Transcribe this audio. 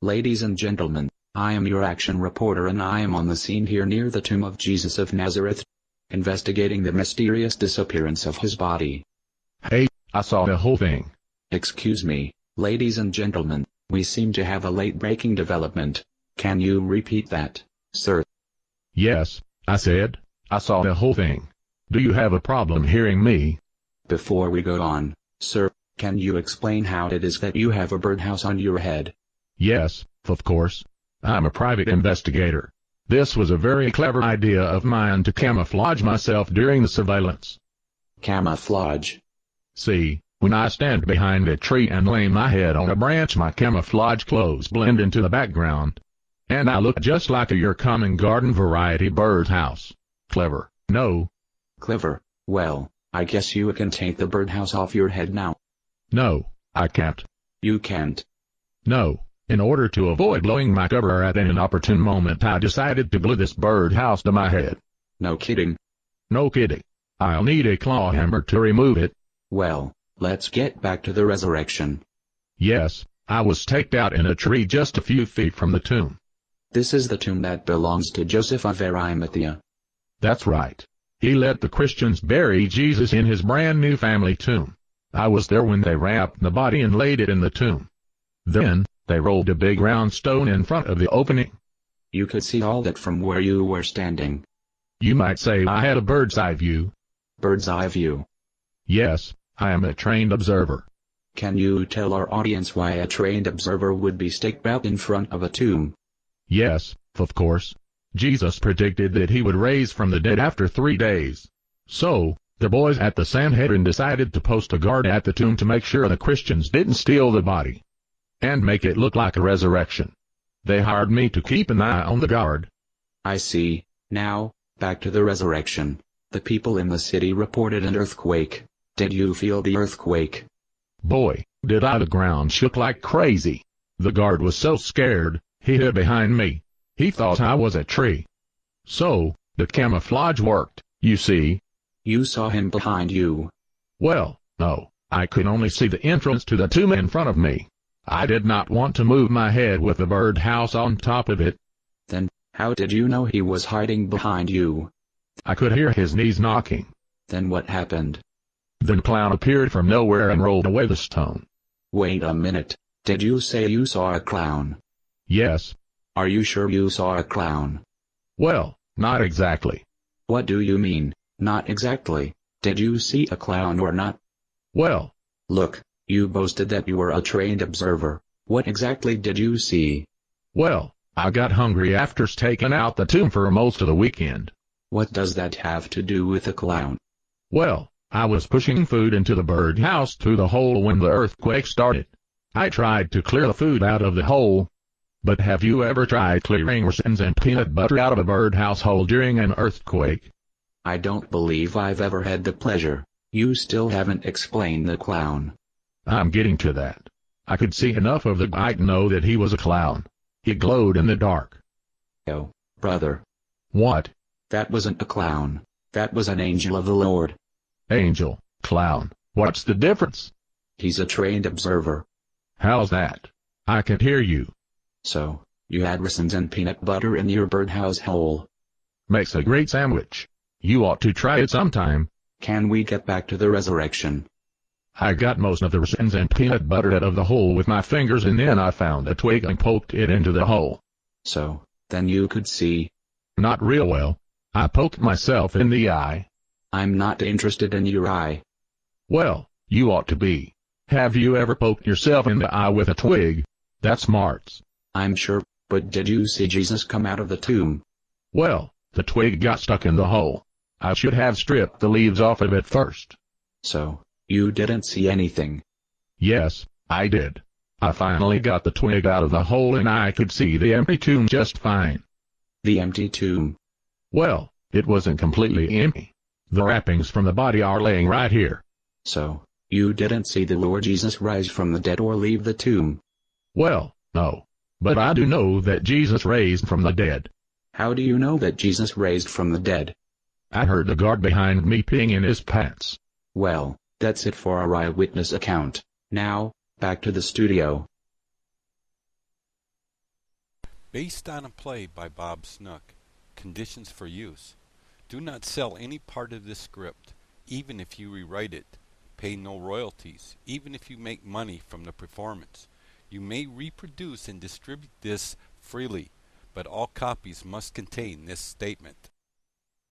Ladies and gentlemen, I am your action reporter and I am on the scene here near the tomb of Jesus of Nazareth, investigating the mysterious disappearance of his body. Hey, I saw the whole thing. Excuse me, ladies and gentlemen, we seem to have a late-breaking development. Can you repeat that, sir? Yes, I said, I saw the whole thing. Do you have a problem hearing me? Before we go on, sir, can you explain how it is that you have a birdhouse on your head? Yes, of course. I'm a private investigator. This was a very clever idea of mine to camouflage myself during the surveillance. Camouflage? See, when I stand behind a tree and lay my head on a branch, my camouflage clothes blend into the background. And I look just like your common garden variety birdhouse. Clever, no? Clever. Well, I guess you can take the birdhouse off your head now. No, I can't. You can't? No. In order to avoid blowing my cover at an inopportune moment, I decided to glue this birdhouse to my head. No kidding? No kidding. I'll need a claw hammer to remove it. Well, let's get back to the resurrection. Yes, I was staked out in a tree just a few feet from the tomb. This is the tomb that belongs to Joseph of Arimathea. That's right. He let the Christians bury Jesus in his brand new family tomb. I was there when they wrapped the body and laid it in the tomb. Then, they rolled a big round stone in front of the opening. You could see all that from where you were standing. You might say I had a bird's eye view. Bird's eye view? Yes, I am a trained observer. Can you tell our audience why a trained observer would be staked out in front of a tomb? Yes, of course. Jesus predicted that he would raise from the dead after 3 days. So, the boys at the Sanhedrin decided to post a guard at the tomb to make sure the Christians didn't steal the body and make it look like a resurrection. They hired me to keep an eye on the guard. I see. Now, back to the resurrection. The people in the city reported an earthquake. Did you feel the earthquake? Boy, did I. The ground shook like crazy. The guard was so scared, he hid behind me. He thought I was a tree. So, the camouflage worked, you see. You saw him behind you? Well, no, I could only see the entrance to the tomb in front of me. I did not want to move my head with the birdhouse on top of it. Then, how did you know he was hiding behind you? I could hear his knees knocking. Then what happened? Then the clown appeared from nowhere and rolled away the stone. Wait a minute, did you say you saw a clown? Yes. Are you sure you saw a clown? Well, not exactly. What do you mean, not exactly? Did you see a clown or not? Well, look, you boasted that you were a trained observer. What exactly did you see? Well, I got hungry after staking out the tomb for most of the weekend. What does that have to do with a clown? Well, I was pushing food into the birdhouse through the hole when the earthquake started. I tried to clear the food out of the hole. But have you ever tried clearing raisins and peanut butter out of a birdhouse hole during an earthquake? I don't believe I've ever had the pleasure. You still haven't explained the clown. I'm getting to that. I could see enough of the guy to know that he was a clown. He glowed in the dark. Oh, brother. What? That wasn't a clown. That was an angel of the Lord. Angel, clown, what's the difference? He's a trained observer. How's that? I can hear you. So, you had raisins and peanut butter in your birdhouse hole. Makes a great sandwich. You ought to try it sometime. Can we get back to the resurrection? I got most of the raisins and peanut butter out of the hole with my fingers and then I found a twig and poked it into the hole. So, then you could see? Not real well. I poked myself in the eye. I'm not interested in your eye. Well, you ought to be. Have you ever poked yourself in the eye with a twig? That's smarts. I'm sure, but did you see Jesus come out of the tomb? Well, the twig got stuck in the hole. I should have stripped the leaves off of it first. So, you didn't see anything? Yes, I did. I finally got the twig out of the hole and I could see the empty tomb just fine. The empty tomb? Well, it wasn't completely empty. The wrappings from the body are laying right here. So, you didn't see the Lord Jesus rise from the dead or leave the tomb? Well, no. But I do know that Jesus raised from the dead. How do you know that Jesus raised from the dead? I heard the guard behind me peeing in his pants. Well, that's it for our eyewitness account. Now, back to the studio. Based on a play by Bob Snook, Conditions for Use. Do not sell any part of this script, even if you rewrite it. Pay no royalties, even if you make money from the performance. You may reproduce and distribute this freely, but all copies must contain this statement.